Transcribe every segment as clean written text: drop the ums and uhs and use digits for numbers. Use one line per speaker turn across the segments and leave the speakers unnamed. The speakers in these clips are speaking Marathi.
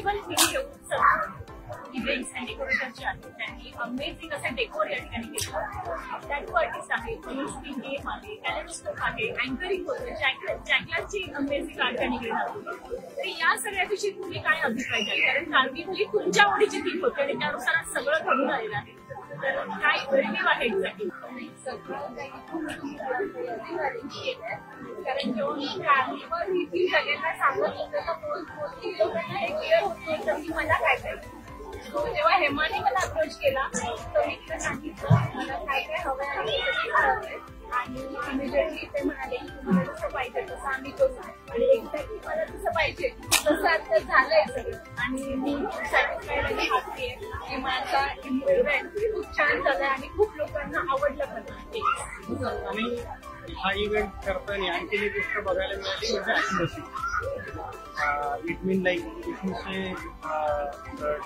इव्हन व्हिडिओ सगळं इव्हेंट्स अँड डेकोरेटरचे आहेत. त्यांनी अमेझिंग असं डेकोर या ठिकाणी केलं. टॅटू आर्टिस्ट आहे, स्क्रीन गेम आहे, कॅलेडोस्कोप आहे, अँकरिंग होतं, जॅकलाची अमेझिंग आर्ट त्यांनी केली. तर या सगळ्याविषयी तुम्ही काय अभिप्राय द्याल? कारण कार्निवल तुमच्या आवडीची थीम होती आणि त्यानुसार सगळं घडून आलेलं आहे. तर काय रिव्ह्यू आहे एक्झॅक्टली?
कारण जेव्हा कार्निवल ही थीम सगळ्यांना सांगत होतं तर लोकांना हे क्लिअर होत नव्हतं की मला काय करायचं. जेव्हा हेमाने मला अप्रोच केला तर मी तिला सांगितलं मला काय काय हवं आहे आणि इमिजिएटली ते म्हणाले की तुम्हाला जसं पाहिजे तसं आम्ही करू आणि एक्झॅक्टली मला जसं पाहिजे तसं आता झालंय सगळं आणि मी सॅटिस्फाईड आणि हॅपी आहे की माझा इव्हेंट खूप छान झालाय आणि खूप लोकांना आवडलं पण.
आणि हा इव्हेंट करताना आणखी एक गोष्ट बघायला मिळाली म्हणजे accuracy. It mean like it mean say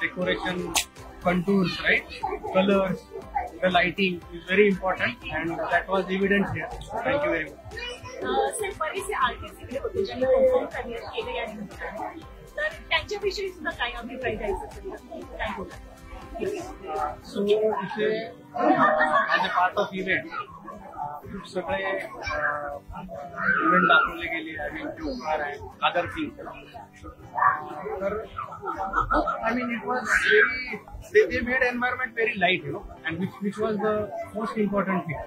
decoration contours, right? Colors, the lighting is very important and that was evident here. Thank you very much.
Sir बरेचसे आर्टिस्ट इकडे होते ज्यांनी परफॉर्म केले या ठिकाणी. तर त्यांच्याविषयी सुद्धा काय अभिप्राय द्यायचा काय बोला?
So इथे as a part of event खूप सगळे इव्हेंट दाखवले गेले आणि जोकार आहे अदर थिंग. तर I mean it was very they made environment very light, you know, and which was the most important thing.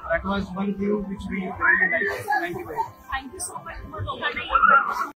That was one view which we really liked. Thank you very much.
Thank you so much for लोकांना